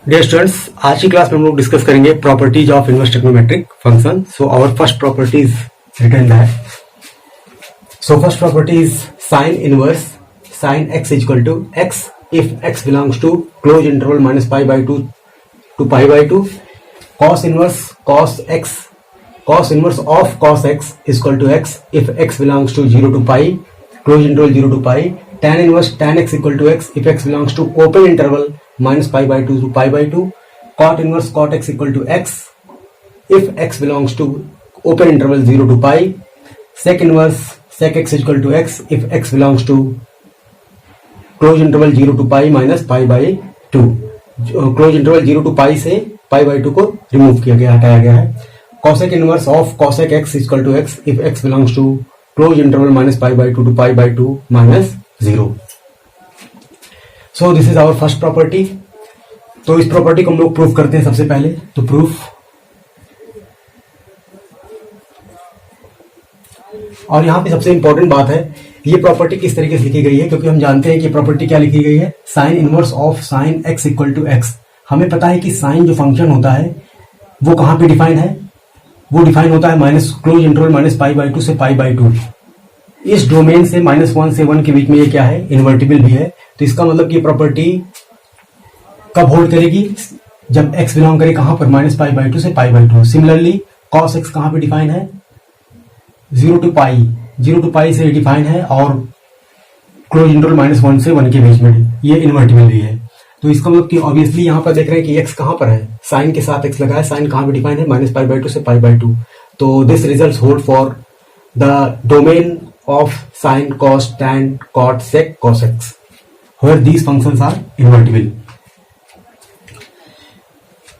Dear students, आज की class में हम लोग डिस्कस करेंगे properties of inverse trigonometric function. So our first property is written that. So first property is sine inverse sine x equal to x if x belongs to closed interval minus pi by 2 to pi by 2. Cos inverse of cos x is equal to x if x belongs to 0 to pi, closed interval 0 to pi. Tan inverse tan x equal to x if x belongs to open interval minus pi by 2 to pi by 2. Cot inverse cot x equal to x if x belongs to open interval 0 to pi. Sec inverse sec x equal to x if x belongs to close interval 0 to pi minus pi by 2. Close interval 0 to pi से pi by 2 को remove किया गया, हटाया गया है. Cosec inverse of cosec X equal to X if x belongs to close interval minus pi by 2 to pi by 2 minus 0. So this is our first property. तो इस property को हम लोग प्रूफ करते हैं सबसे पहले. तो प्रूफ, और यहां पे सबसे इंपॉर्टेंट बात है ये प्रॉपर्टी किस तरीके से लिखी गई है, क्योंकि हम जानते हैं कि प्रॉपर्टी क्या लिखी गई है. Sine inverse of sine x equal to X. हमें पता है कि साइन जो फंक्शन होता है वो कहां पे डिफाइन है, वो डिफाइन होता है minus close interval minus pi by 2 से पाई बाई 2. इस डोमेन से -1 से 1 के बीच में ये क्या है, इन्वर्टिबल भी है. तो इसका मतलब कि प्रॉपर्टी कब होल्ड करेगी, जब एक्स बिलोंग करे कहां पर, माइनस पाई बाई 2 से pi by 2. Similarly cos x कहां पे डिफाइन है, 0 टू पाई से डिफाइन है, और क्लोज इंटरवल -1 से 1 के बीच में ये इन्वर्टिबल भी है. तो इसका मतलब कि ऑब्वियसली यहां पर देख रहे हैं कि x कहां पर है, साइन के साथ x लगा है. साइन कहां पे डिफाइन है, माइनस पाई बाई 2 से पाई बाई 2. तो this result hold for the domain of sine cos tan cot sec cos X where these functions are invertible.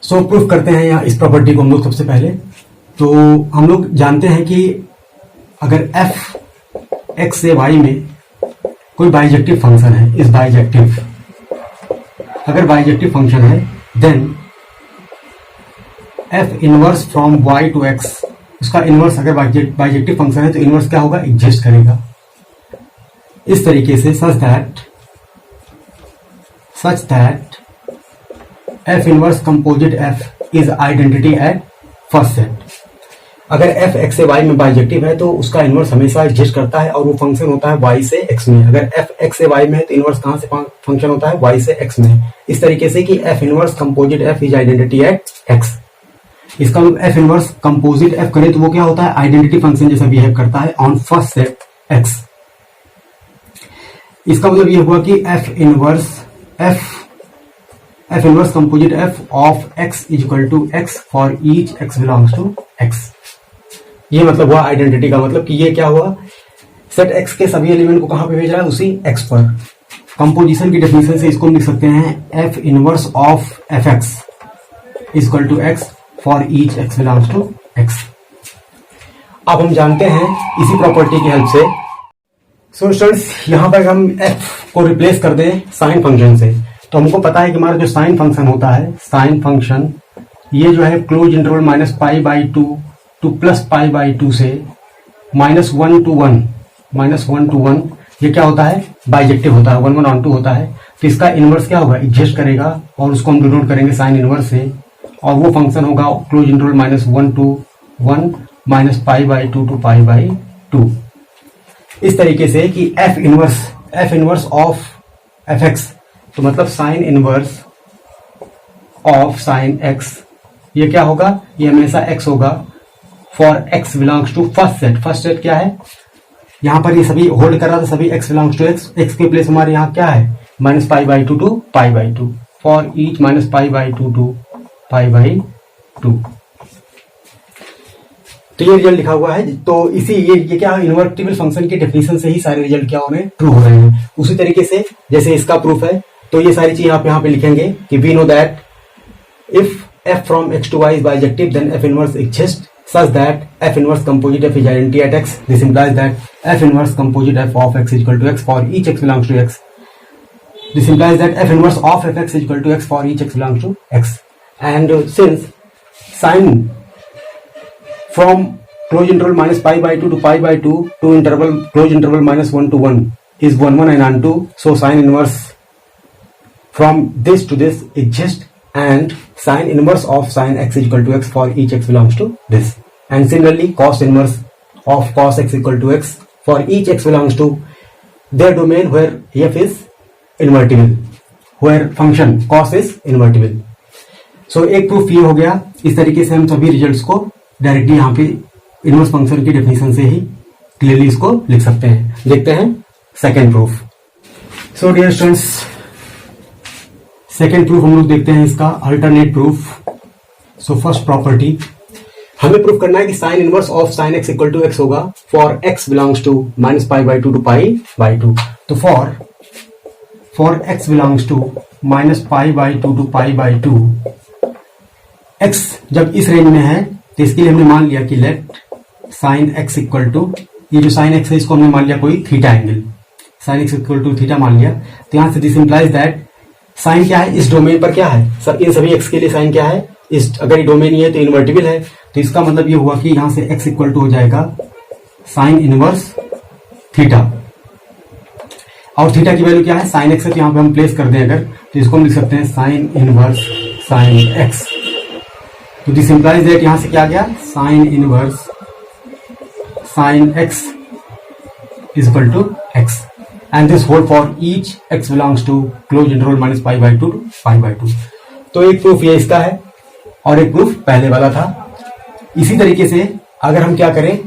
So proof करते हैं यहाँ इस प्रॉपर्टी को हम लोग सबसे पहले. तो हम लोग जानते हैं कि अगर f x से y में कोई बाइजेक्टिव फंक्शन है, इस बाइजेक्टिव, अगर बाइजेक्टिव फंक्शन है then f inverse from y to x, उसका इनवर्स अगर बाइजेक्टिव फंक्शन है तो इनवर्स क्या होगा, एग्जिस्ट करेगा इस तरीके से, such that f inverse composite f is identity at first set. अगर f x से y में बाइजेक्टिव है तो उसका इनवर्स हमेशा एग्जिस्ट करता है और वो फंक्शन होता है y से x में. अगर f x से y में है तो इनवर्स कहां से फंक्शन होता है, y से x में. इस तरीके से कि f inverse composite f is identity at x. इसका मतलब f इनवर्स कंपोजिट f करे तो वो क्या होता है, आइडेंटिटी फंक्शन जैसा बिहेव करता है ऑन फर्स्ट सेट x. इसका मतलब ये हुआ कि f inverse composite f of x is equal to x for each x belongs to x. ये मतलब हुआ आइडेंटिटी का, मतलब कि ये क्या हुआ, सेट x के सभी एलिमेंट को कहां पे भेज रहा है, उसी x पर. कंपोजिशन की डेफिनेशन से इसको हम लिख सकते हैं f inverse of fx is equal to x for each x belongs to x. अब हम जानते हैं इसी प्रॉपर्टी की हेल्प से. सो स्टूडेंट्स, यहां पर हम f को रिप्लेस कर दें साइन फंक्शन से, तो हमको पता है कि हमारा जो साइन फंक्शन होता है, साइन फंक्शन ये जो है close interval minus pi by 2 two plus pi by 2 से -1 टू 1, ये क्या होता है, बाइजेक्टिव होता है, 1 1 ऑन 2 होता है. तो इसका इनवर्स क्या होगा, एग्जिस्ट करेगा, और उसको हम डिनोट करेंगे साइन इनवर्स से, और वो फंक्शन होगा close interval -1 to 1 minus pi by 2 to pi by 2. इस तरीके से कि f इनवर्स ऑफ fx, तो मतलब sine inverse of sine x, ये क्या होगा, ये हमेशा x होगा for x belongs to first set. First set क्या है, यहां पर ये सभी होल्ड कर रहा था, सभी x बिलोंग्स टू x के प्लेस हमारे यहाँ क्या है, minus pi by 2 to pi by 2 for each minus pi by 2 to pi by 2. तो ये रिजल्ट लिखा हुआ है. तो इसी ये क्या इन्वर्टिबल फंक्शन की डेफिनेशन से ही सारे रिजल्ट क्या हो रहे हैं, ट्रू हो रहे हैं. उसी तरीके से जैसे इसका प्रूफ है, तो ये सारी चीज आप यहाँ पे लिखेंगे कि we know that if f from x to y is bijective then f inverse exists such that f inverse composite f is identity at x. This implies that f inverse composite f of x is equal to x for each x belongs to x. This implies that f inverse of fx is equal to x for each x belongs to x. And since sin from closed interval minus pi by 2 to pi by 2 to interval closed interval -1 to 1 is 1 1 and on 2, so sin inverse from this to this exists and sin inverse of sin x is equal to x for each x belongs to this, and similarly cos inverse of cos x equal to x for each x belongs to their domain where f is invertible, where function cos is invertible. So एक proof ये हो गया। इस तरीके से हम सभी results को डायरेक्टली यहाँ पे इनवर्स फंक्शन की डेफिनेशन से ही क्लियरली इसको लिख सकते हैं। देखते हैं second proof. So dear students, second proof हम लोग देखते हैं इसका alternate proof. So first property हमें प्रूफ करना है कि sine inverse of sine x equal to x होगा for x belongs to minus pi by two pi by two. तो for x belongs to minus pi by two pi by two, x जब इस range में है तो इसके लिए हमने मान लिया कि let sine x equal to, ये जो साइन एक्स है इसको हमने मान लिया कोई theta angle, sine x equal to theta मान लिया। तो यहां से दिस इंप्लाइज दैट साइन क्या है, इस डोमेन पर क्या है, सब इन सभी एक्स के लिए साइन क्या है, इस अगर ये डोमेन ये है तो इन्वर्टिबल है। तो इसका मतलब ये हुआ कि यहां से एक्स इक्वल टू हो जाएगा साइन इनवर्स थीटा, और थीटा की वैल्यू क्या है, साइन एक्स है, तो यहां पे हम प्लेस कर दें अगर, तो इसको हम लिख सकते हैं साइन इनवर्स साइन एक्स। तो दिस इंप्लाइज दैट यहां से क्या गया, sine inverse sine X is equal to X, and this hold for each x belongs to close interval minus pi by two pi by two. तो एक proof ये इसका है और एक प्रूफ पहले वाला था। इसी तरीके से अगर हम क्या करें,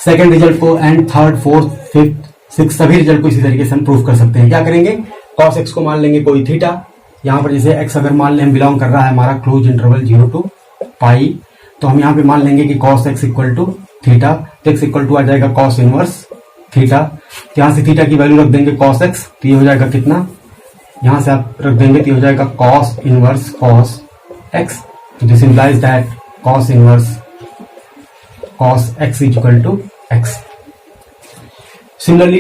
सेकंड रिजल्ट को and third fourth fifth six सभी रिजल्ट को इसी तरीके से हम प्रूफ कर सकते हैं। क्या करेंगे, कॉस एक्स को मान लेंगे कोई थीटा, यहां पर जैसे एक्स अगर मान लें हम बिलोंग कर रहा है हमारा क्लोज इंटरवल 0 टू पाई, तो हम यहां पे मान लेंगे कि cos X equal to theta, तो एक्स इक्वल टू आ जाएगा कॉस इनवर्स थीटा। तो यहां से थीटा की वैल्यू रख देंगे कॉस एक्स, तो ये हो जाएगा कितना, यहां से आप रख देंगे तो ये हो जाएगा कॉस इनवर्स कॉस एक्स। तो this implies that cos inverse cos X is equal to X. Similarly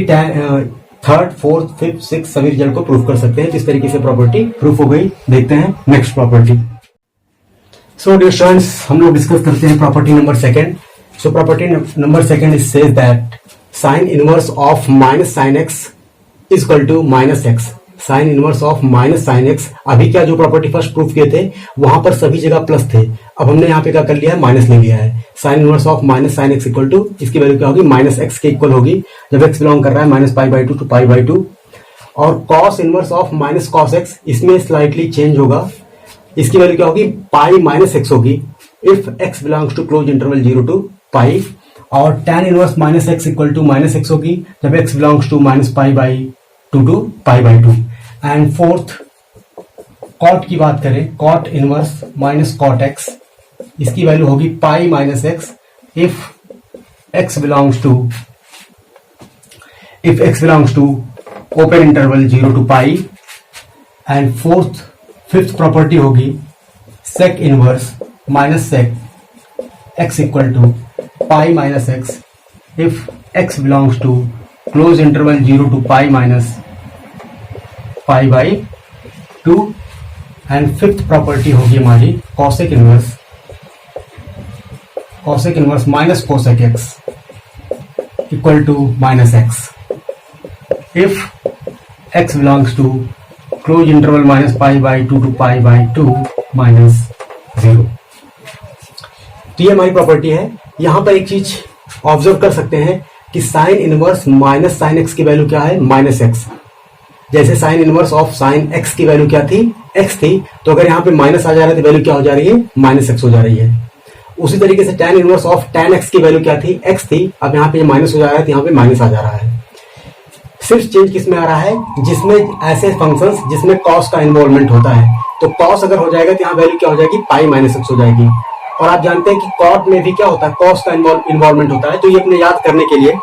third fourth fifth six सभी रिजल्ट को प्रूफ कर सकते हैं। तो इस तरीके से प्रॉपर्टी प्रूफ हो गई। देखते हैं next property. So dear students, हम लोग डिस्कस करते हैं property number second. So property number second is says that sine inverse of minus sine X is equal to minus X. Sine inverse of minus sine X, अभी क्या जो property first proof किए थे वहां पर सभी जगह प्लस थे, अब हमने यहाँ पे क्या कर लिया है, माइनस ले लिया है। Sine inverse of minus sine x equal to, इसकी वैल्यू क्या होगी, माइनस एक्स के इक्वल होगी जब एक्स बिलोंग कर रहा है minus pi by two pi by two. और cos inverse of minus cos x, इसमें स्लाइटली चेंज होगा, इसकी वैल्यू क्या होगी, पाई माइनस एक्स होगी if x belongs to close interval 0 to pi. और tan inverse minus x equal to minus x होगी जब x belongs to minus pi by two pi by two. And fourth cot की बात करें, cot inverse minus cot x, इसकी value होगी pi minus x if x belongs to open interval 0 to pi. And fifth property होगी sec inverse minus sec x equal to pi minus x if x belongs to close interval 0 to pi minus pi by two. And fifth property होगी हमारी cosec inverse minus cosec x equal to minus x if x belongs to close interval minus pi by two pi by to minus 0। तो ये हमारी property है। यहां पर एक चीज ऑब्जर्व कर सकते हैं कि sine inverse minus sine x की वैल्यू क्या है, माइनस एक्स। जैसे sign inverse of sine x की वैल्यू क्या थी, एक्स थी, तो अगर यहाँ पे माइनस आ जा रहा है तो वैल्यू क्या हो जा रही है, माइनस एक्स हो जा रही है। उसी तरीके से tan inverse of tan x की वैल्यू क्या थी, एक्स थी, अब यहाँ पे माइनस हो जा रहा है तो यहाँ पे माइनस आ जा रहा है। सिर्फ चेंज किस में आ रहा है, जिसमें ऐसे फंक्शंस जिसमें कॉस का इन्वॉल्वमेंट होता है, तो कॉस अगर हो जाएगा तो यहाँ वैल्यू क्या हो जाएगी, पाई माइनस एक्स हो जाएगी। और आप जानते हैं कि कॉट में भी क्या होता है, कॉस का इन्वॉल्वमेंट होता है। तो ये अपने याद करने के लिए,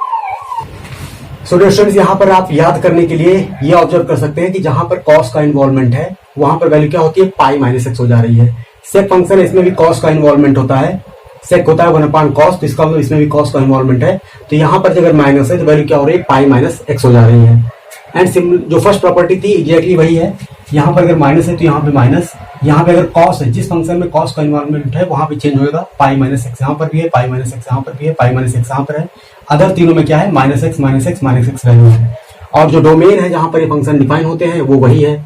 सो डियर स्टूडेंट्स, यहाँ पर आप याद करने के लिए ये ऑब्जर्व कर सकते हैं कि जहां पर कॉस का इन्वॉल्वमेंट है वहां पर वैल्यू क्या होती है, पाई माइनस एक्स हो जा रही है। सेक फंक्शन है, इसमें भी कॉस का इन्वॉल्वमेंट होता है, सेक होता है 1/cos, तो इसका मतलब इसमें भी कॉस का इन्वॉल्वमेंट है। तो यहाँ पर अगर माइनस है तो वैल्यू क्या हो रही है, पाई माइनस एक्स हो जा रही है। एंड जो फर्स्ट प्रॉपर्टी थी एग्जैक्टली वही है, यहाँ पर अगर माइनस है तो यहाँ पे माइनस, यहाँ पे अगर कॉस है, जिस फंक्शन में कॉस का इन्वॉल्वमेंट है वहां पे चेंज होगा, पाई माइनस एक्स यहाँ पर भी है, पाई माइनस एक्स यहाँ पर भी है, पाई माइनस एक्स यहाँ पर है। अदर तीनों में क्या है, minus x minus x minus x value है। और जो डोमेन है जहां पर ये फंक्शन डिफाइन होते हैं वो वही है।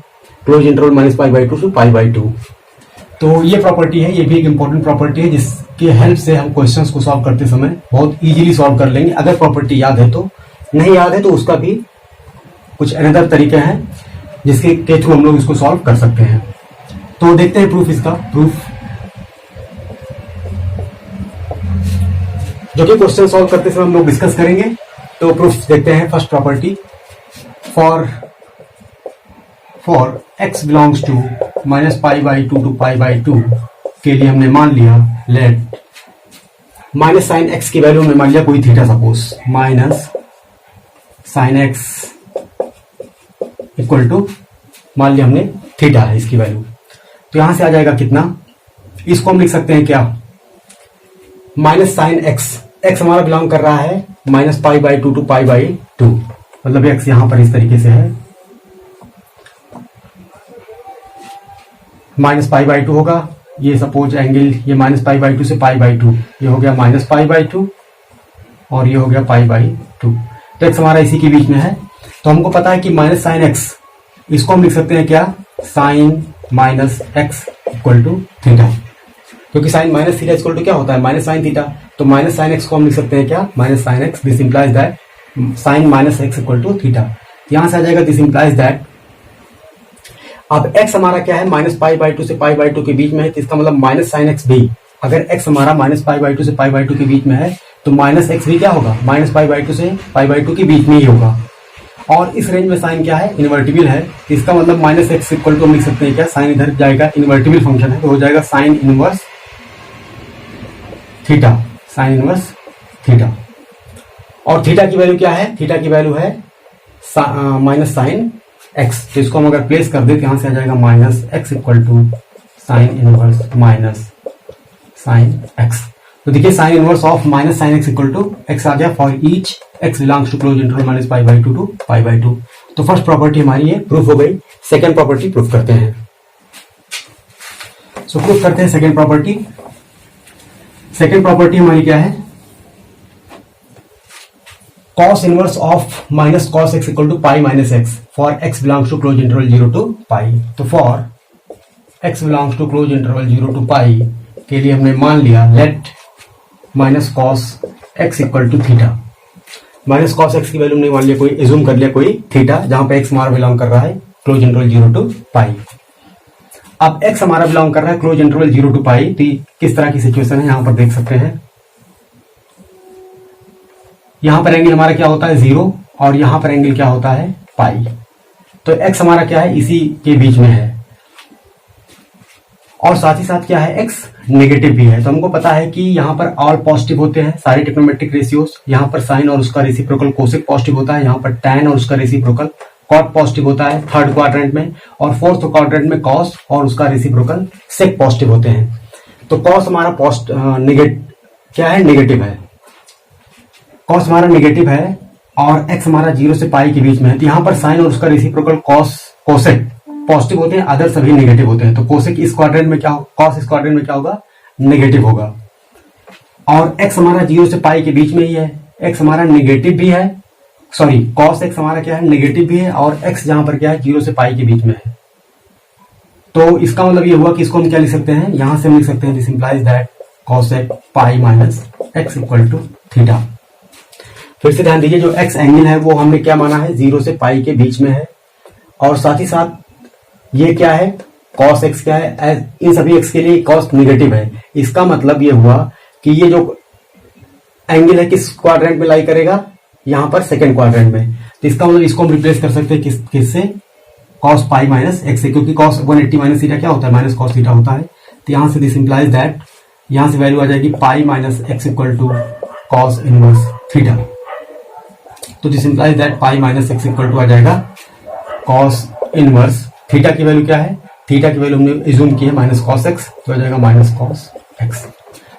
Close interval -π/2 to π/2। तो ये प्रॉपर्टी है, ये भी एक इंपॉर्टेंट प्रॉपर्टी है जिसके हेल्प से हम क्वेश्चंस को सॉल्व करते समय बहुत इजीली सॉल्व कर लेंगे। अगर प्रॉपर्टी याद है तो, नहीं याद है तो उसका भी कुछ अनदर तरीके हैं जिसके के थ्रू हम लोग इसको सॉल्व कर सकते हैं। तो देखते हैं प्रूफ, इसका प्रूफ जो कि क्वेश्चन सॉल्व करते समय हम लोग डिस्कस करेंगे। तो प्रूफ देखते हैं। First property, for x belongs to -π/2 to π/2 के लिए हमने मान लिया लेट माइनस साइन एक्स की वैल्यू में मान लिया कोई theta, suppose minus sine x equal to मान लिया हमने थीटा है इसकी वैल्यू। तो यहां से आ जाएगा कितना, इसको हम लिख सकते हैं क्या, माइनस साइन एक्स, एक्स हमारा बिलोंग कर रहा है -π/2 टू π/2, मतलब एक्स यहां पर इस तरीके से है, -π/2 होगा। ये सपोज एंगल ये -π/2 से π/2, ये हो गया -π/2 और ये हो गया π/2। तो एक्स हमारा इसी के बीच में है। तो हमको पता है कि माइनस साइन एक्स, इसको हम लिख सकते हैं क्या, sine minus x equal to theta, क्योंकि sine minus theta equal to क्या होता है, माइनस साइन थीटा। तो माइनस साइन एक्स को हम लिख सकते हैं क्या, minus sine x. This implies that sine minus x equal to theta. यहां से आ जाएगा दिस इंप्लाइज दैट, अब x हमारा क्या है, -π/2 से π/2 के बीच में है, तो इसका मतलब माइनस साइन एक्स भी, अगर x हमारा -π/2 से π/2 के बीच में है तो माइनस एक्स भी क्या होगा, -π/2 से π/2 के बीच में ही होगा। और इस रेंज में साइन क्या है, इन्वर्टिबल है, इसका मतलब माइनस एक्स इक्वल टू हम लिख सकते हैं क्या, साइन इधर जाएगा, इन्वर्टिबल फंक्शन है तो हो जाएगा sine inverse theta, sine inverse theta. और थीटा की वैल्यू क्या है, थीटा की वैल्यू है माइनस साइन एक्स। तो इसको हम अगर प्लेस कर दे तो यहां से आ जाएगा minus x equal to sine inverse minus sine x. तो देखिए sine inverse of minus sine x equal to x आ गया for each x belongs to close interval -π/2 to π/2। तो फर्स्ट प्रॉपर्टी हमारी ये प्रूफ हो गई। सेकेंड प्रॉपर्टी प्रूफ करते हैं। सो प्रूफ करते हैं सेकेंड प्रॉपर्टी। सेकेंड प्रॉपर्टी हमारी क्या है, cos inverse of minus cos x equal to pi minus x for x belongs to close interval 0 to pi. तो for x belongs to close interval 0 to pi के लिए हमने मान लिया let minus cos x equal to theta. Minus cos x की value हमने मान लिया कोई, एज्यूम कर लिया कोई थीटा, जहां पे x हमारा बिलोंग कर रहा है क्लोज इंटरवल 0 टू पाई। अब x हमारा बिलोंग कर रहा है क्लोज इंटरवल 0 टू पाई, तो किस तरह की सिचुएशन है यहां पर देख सकते हैं। यहां पर एंगल हमारा क्या होता है 0 और यहां पर एंगल क्या होता है पाई। तो x हमारा क्या है, इसी के बीच में है और साथ ही साथ क्या है, x नेगेटिव भी है। तो हमको पता है कि यहाँ पर ऑल पॉजिटिव होते हैं सारे ट्रिग्नोमेट्रिक रेशियोज। यहाँ पर साइन और उसका रेसिप्रोकल कोसेक पॉजिटिव होता है, यहाँ पर टैन और उसका रेसिप्रोकल कॉट पॉजिटिव होता है थर्ड क्वाड्रेंट में, और फोर्थ क्वाड्रेंट में कॉस और उसका रेसिप्रोकल सेक पॉजिटिव होते हैं। तो कॉस हमारा क्या है, नेगेटिव है, कॉस हमारा नेगेटिव है और एक्स हमारा 0 से पाई के बीच में है। तो यहाँ पर साइन और उसका रेसिप्रोकल कोसेक पॉजिटिव होते हैं, अदर सभी नेगेटिव होते हैं। तो कोसेक इस क्वाड्रेंट में क्या, कॉस इस क्वाड्रेंट में क्या होगा, नेगेटिव होगा। और एक्स हमारा 0 से पाई के बीच में ही है, एक्स हमारा नेगेटिव भी है, सॉरी कॉस एक्स हमारा क्या है, नेगेटिव भी है, और एक्स जहां पर क्या है 0 से पाई के बीच में है। तो इसका मतलब ये हुआ कि इसको हम क्या लिख सकते हैं, यहां से हम लिख सकते हैं this implies that cosec pi minus x equal to theta. फिर से ध्यान दीजिए, जो एक्स एंगल है वो हमने क्या माना है, 0 से पाई के बीच में है, और साथ ही साथ ये क्या है, कॉस एक्स क्या है, इन सभी एक्स के लिए कॉस नेगेटिव है। इसका मतलब ये हुआ कि ये जो एंगल है किस क्वाड्रेंट में लाई करेगा, यहां पर सेकेंड क्वाड्रेंट में। तो इसका मतलब इसको हम रिप्लेस कर सकते हैं किससे, कॉस पाई माइनस एक्स से, क्योंकि कॉस 180 माइनस थीटा क्या होता है, माइनस कॉस थीटा होता है। तो यहां से दिस इंप्लाइज दैट, यहां से वैल्यू आ जाएगी pi minus x equal to cos inverse theta. तो this implies that pi minus x equal to आ जाएगा कॉस इनवर्स थीटा की वैल्यू क्या है, थीटा की वैल्यू हमने एज्यूम की है माइनस कॉस एक्स, तो आ जाएगा माइनस कॉस एक्स।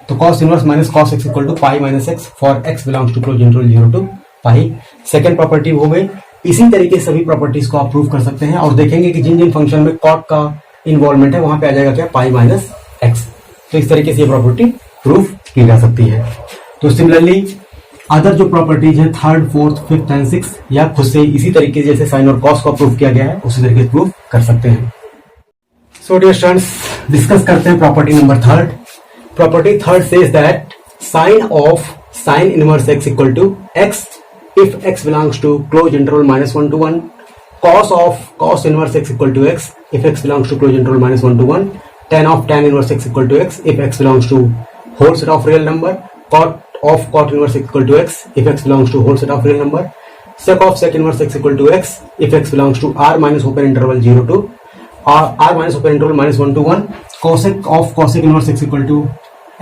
तो cos inverse minus cos X equal to pi minus x for x belongs to close interval 0 to pi. Second property हो गई। इसी तरीके से सभी प्रॉपर्टीज को आप प्रूव कर सकते हैं और देखेंगे कि जिन जिन फंक्शन में कॉट का इन्वॉल्वमेंट है वहां पे आ जाएगा क्या, पाई माइनस एक्स। तो इस तरीके से ये प्रॉपर्टी प्रूफ की जा सकती है। तो सिमिलरली अदर जो प्रॉपर्टीज है third, fourth, fifth and six, या खुद से इसी तरीके से जैसे साइन और कॉस का प्रूफ किया गया है उसी तरीके से प्रूफ कर सकते हैं। सो डियर स्टूडेंट्स, डिस्कस करते हैं property number third. Property third says that sine of sine inverse X equal to X if x belongs to closed interval -1 to 1, cos of cos inverse x equal to x if x belongs to closed interval -1 to 1, tan of tan inverse x equal to x if x belongs to whole set of real number, cot of cot inverse x equal to x if x belongs to whole set of real number, sec of sec inverse x equal to x if x belongs to r minus open interval 0 to r minus open interval -1 to 1, cosec of cosec inverse x equal to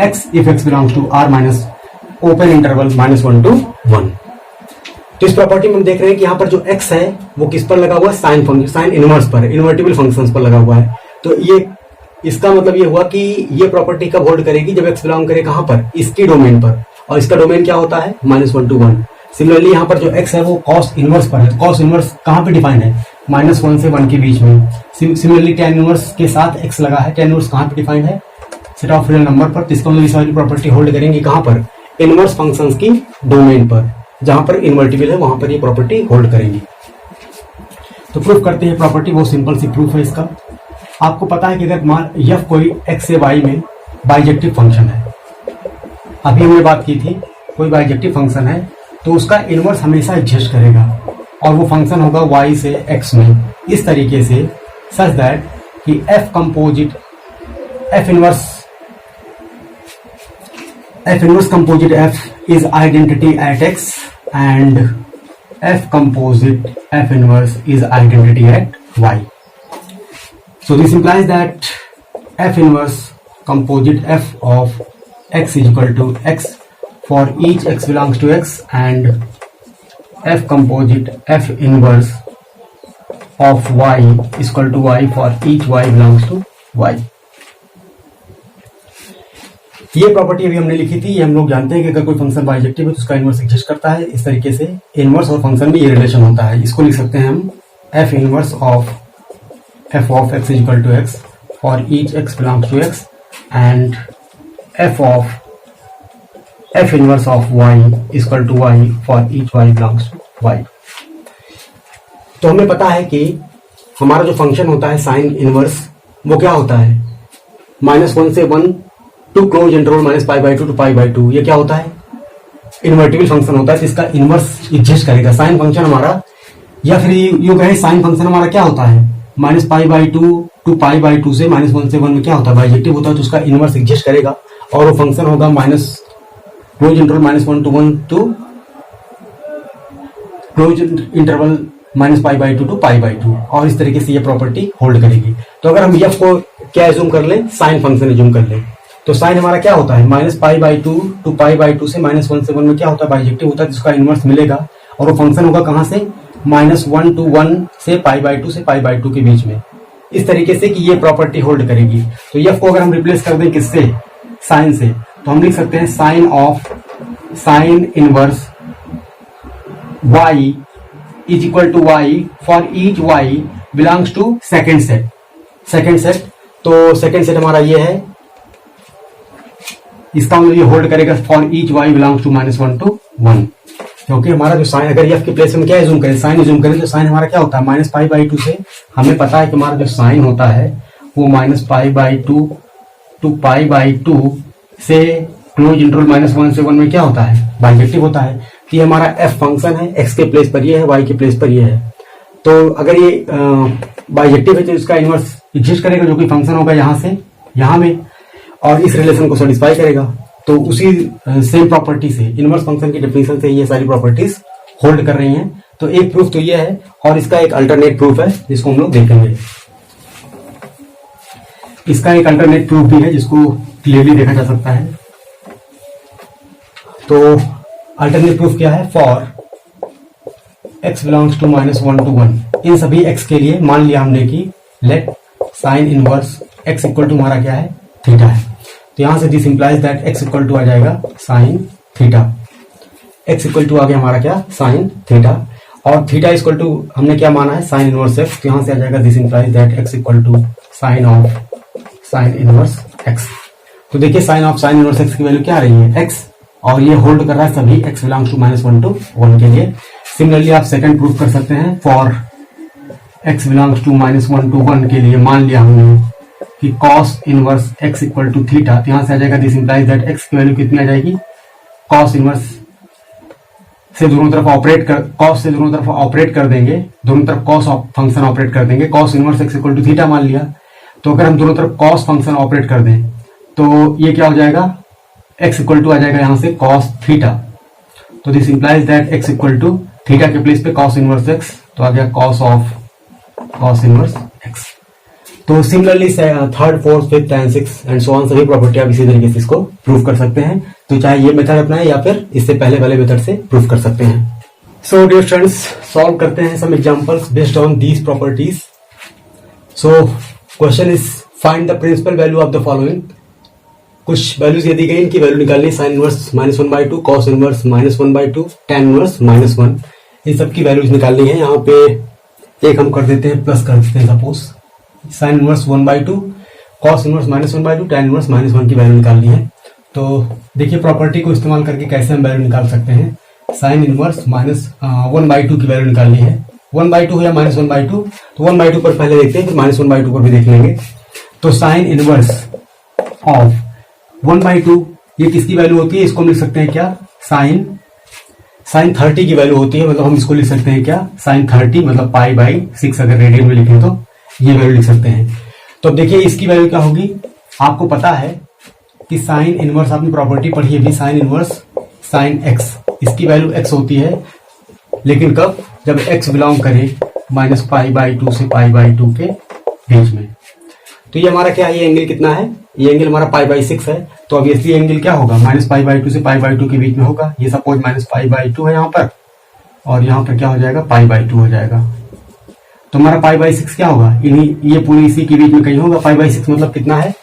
x if x belongs to r minus open interval -1 to 1। तो इस property में हम देख रहे हैं कि यहाँ पर जो x है वो किस पर लगा हुआ है, साइन फंक्शन, साइन इनवर्स पर, इन्वर्टिबल फंक्शंस पर लगा हुआ है। तो ये इसका मतलब ये हुआ कि ये प्रॉपर्टी कब होल्ड करेगी, जब x बिलोंग करे कहां पर, इसकी डोमेन पर, और इसका डोमेन क्या होता है -1 to 1। सिमिलरली यहाँ पर जो x है वो कॉस इनवर्स पर है। कॉस इनवर्स कहां पे डिफाइन है, -1 से 1 के बीच में। सिमिलरली tan इनवर्स के साथ x लगा है, tan इनवर्स कहां पे डिफाइन है, सेट ऑफ रियल नंबर पर। तो इसका मतलब इस वाली प्रॉपर्टी होल्ड करेंगे कहां पर, इनवर्स फंक्शंस की डोमेन पर, जहां पर इन्वर्टिबल है वहां पर ये प्रॉपर्टी होल्ड करेंगी। तो प्रूफ करते हैं प्रॉपर्टी, वो सिंपल सी प्रूफ है इसका। आपको पता है कि अगर मान f कोई x से y में बाइजेक्टिव फंक्शन है, अभी हमने बात की थी, कोई बाइजेक्टिव फंक्शन है तो उसका इनवर्स हमेशा एग्जिस्ट करेगा और वो फंक्शन होगा y से x में इस तरीके से, सच दैट कि f composite f inverse composite f is identity at x and f composite f inverse is identity at y. So this implies that f inverse composite f of x is equal to x for each x belongs to x and f composite f inverse of y is equal to y for each y belongs to y. ये property अभी हमने लिखी थी, ये हम लोग जानते हैं कि अगर कोई फंक्शन बाइजेक्टिव है तो उसका इनवर्स एग्जिस्ट करता है। इस तरीके से इनवर्स और फंक्शन में ये रिलेशन होता है। इसको लिख सकते हैं हम f inverse of f of x equal to x for each x belongs to x and f inverse of y equal to y for each y belongs to y। तो हमें पता है कि हमारा जो फंक्शन होता है साइन इनवर्स वो क्या होता है, -1 से 1 टू क्लोज इंटरवल -π/2 टू π/2। ये क्या होता है, इन्वर्टिबल फंक्शन होता है जिसका इनवर्स एग्जिस्ट करेगा। साइन फंक्शन हमारा, या फिर यूं कहें साइन फंक्शन हमारा क्या होता है, -π/2 टू π/2 से -1 से 1 में क्या होता है, बाइजेक्टिव होता है, तो उसका इनवर्स एग्जिस्ट करेगा और वो फंक्शन होगा close interval -1 to 1 to close interval -π/2 to π/2, और इस तरीके से ये प्रॉपर्टी होल्ड करेगी। तो अगर हम f को क्या एज्यूम कर लें, साइन फंक्शन एज्यूम कर लें, तो साइन हमारा क्या होता है, -π/2 टू π/2 से -1 से 1 में क्या होता है, बाइजेक्टिव होता है, जिसका इनवर्स मिलेगा और वो फंक्शन होगा कहां से, -1 to 1 से π/2 से π/2 के बीच में, इस तरीके से कि ये प्रॉपर्टी होल्ड करेगी। तो f को अगर हम रिप्लेस कर दें किससे, साइन से, तो हम लिख सकते हैं sine of sine inverse y is equal to y for each y belongs to second set. Second set, तो सेकेंड सेट हमारा ये है, इसका मतलब ये होल्ड करेगा for each y belongs to -1 to 1, क्योंकि हमारा जो साइन, अगर f के प्लेस में क्या एज्यूम करें, साइन एज्यूम करें, तो साइन हमारा क्या होता है, -π/2 से, हमें पता है कि हमारा जो साइन होता है वो -π/2 टू π/2 से क्लोज इंटरवल -1 से 1 में क्या होता है, बाइजेक्टिव होता है। तो ये हमारा f फंक्शन है, x के प्लेस पर ये है, y के प्लेस पर ये है। तो अगर ये बाइजेक्टिव है तो इसका इनवर्स एग्जिस्ट करेगा, जो कि फंक्शन होगा यहाँ से यहाँ में, और इस रिलेशन को सेटिस्फाई करेगा। तो उसी सेम प्रॉपर्टी से, इनवर्स फंक्शन की डेफिनेशन से ये सारी प्रॉपर्टीज होल्ड कर रही हैं। तो एक प्रूफ तो ये है, और इसका एक अल्टरनेट प्रूफ है जिसको हम लोग देखेंगे। इसका एक अल्टरनेट प्रूफ भी है जिसको क्लियरली देखा जा सकता है। तो अल्टरनेट प्रूफ क्या है, for x belongs to -1 to 1, इन सभी x के लिए मान लिया हमने कि let sine inverse x equal to हमारा क्या है, थीटा है। तो यहां से this implies that x equal to आ जाएगा sine theta. x equal to आ गया हमारा क्या, साइन थीटा, और थीटा इक्वल टू हमने क्या माना है, साइन इनवर्स x। तो यहां से आ जाएगा this implies that x equal to sine of sine inverse x। तो देखिए sine of sine inverse x की वैल्यू क्या आ रही है, x, और ये होल्ड कर रहा है सभी x बिलोंग्स टू -1 to 1 के लिए। सिमिलरली आप सेकंड प्रूफ कर सकते हैं for x belongs to -1 to 1 के लिए मान लिया हमने कि cos inverse x equal to theta, तो यहां से आ जाएगा दिस इंप्लाइज दैट x की वैल्यू कितनी आ जाएगी, cos इनवर्स से दोनों तरफ ऑपरेट कर देंगे, दोनों तरफ cos फंक्शन ऑपरेट कर देंगे, cos inverse x equal to theta मान लिया। तो अगर हम दोनों तरफ cos फंक्शन ऑपरेट कर दें तो ये क्या हो जाएगा, x इक्वल टू आ जाएगा यहां से cos थीटा, तो this implies that x equal to theta के प्लेस पे cos इनवर्स x, तो आ गया cos इनवर्स x। तो similarly third, fourth, fifth and six and so on सभी प्रॉपर्टी आप इसी तरीके से इसको प्रूव कर सकते हैं। तो चाहे ये मेथड अपनाएं या फिर इससे पहले वाले मेथड से प्रूव कर सकते हैं। सो डियर स्टूडेंट्स, सॉल्व करते हैं some examples based on these properties. So question is find the principal value of the following. कुछ वैल्यूज ये दी गई, इनकी वैल्यू निकालनी, sine inverse -1/2, cos inverse -1/2, tan inverse -1, इन सब की वैल्यूज निकालनी है। यहाँ पे एक हम कर देते हैं प्लस कर देते हैं, suppose sign inverse 1/2, cos inverse -1/2, tan inverse -1 की वैल्यू निकालनी है। तो देखिए प्रॉपर्टी को इस्तेमाल करके कैसे हम वैल्यू निकाल सकते हैं। साइन इनवर्स -1/2 की वैल्यू निकालनी है, 1/2 या -1/2, तो 1/2 पर पहले देखते हैं, फिर -1/2 पर भी देख लेंगे। तो साइन इनवर्स ऑफ 1/2 ये किसकी वैल्यू होती है, इसको हम लिख सकते हैं क्या, साइन 30 की वैल्यू होती है, मतलब हम इसको लिख सकते हैं क्या, साइन 30 मतलब π/6 अगर रेडियन में लिखें तो ये वैल्यू लिख सकते हैं। तो अब देखिए इसकी वैल्यू क्या होगी, आपको पता है कि साइन इनवर्स, आपने प्रॉपर्टी पढ़ी है भी, साइन इनवर्स साइन x, इसकी वैल्यू x होती है, लेकिन कब, जब x बिलोंग करे -π/2 से π/2 के बीच में। तो ये हमारा क्या है, ये एंगल कितना है, ये एंगल हमारा π/6 है, तो ऑब्वियसली एंगल क्या होगा, -π/2 से π/2 के बीच में होगा। ये सपोज -π/2 है यहाँ पर, और यहाँ पर क्या हो जाएगा, π/2 हो जाएगा। तो हमारा π/6 क्या होगा, ये पूरी इसी के बीच में कहीं होगा। π/6 मतलब कितना है,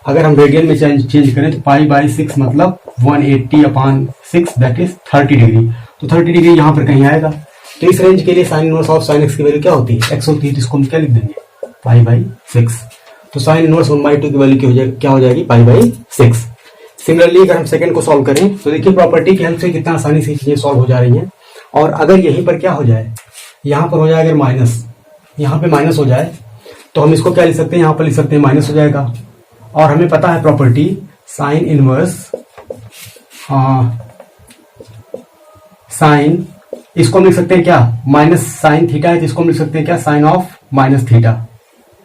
अगर हम रेडियन में चेंज करें तो π/6 मतलब 180/6 दैट इज 30 डिग्री, तो 30 डिग्री यहाँ पर कहीं आएगा। तो इस रेंज के लिए sine inverse of sine x की वैल्यू क्या होती है, x होती है, तो इसको हम क्या लिख देंगे, π/6। तो साइन इनवर्स 1/2 की वैल्यू क्या हो जाएगी, π/6। सिमिलरली अगर हम सेकंड को सॉल्व करें तो देखिए प्रॉपर्टी की हेल्प से कितना आसानी से चीजें सॉल्व हो जा रही हैं। और अगर यहीं पर क्या हो जाए, यहाँ पर हो जाए अगर माइनस, यहाँ पे माइनस हो जाए, तो हम इसको क्या लिख सकते हैं, यहाँ पर लिख सकते हैं माइनस हो जाएगा। और हमें पता है प्रॉपर्टी साइन इनवर्स साइन, इसको हम लिख सकते हैं क्या, माइनस साइन थीटा है, तो इसको हम लिख सकते हैं क्या, साइन ऑफ माइनस थीटा,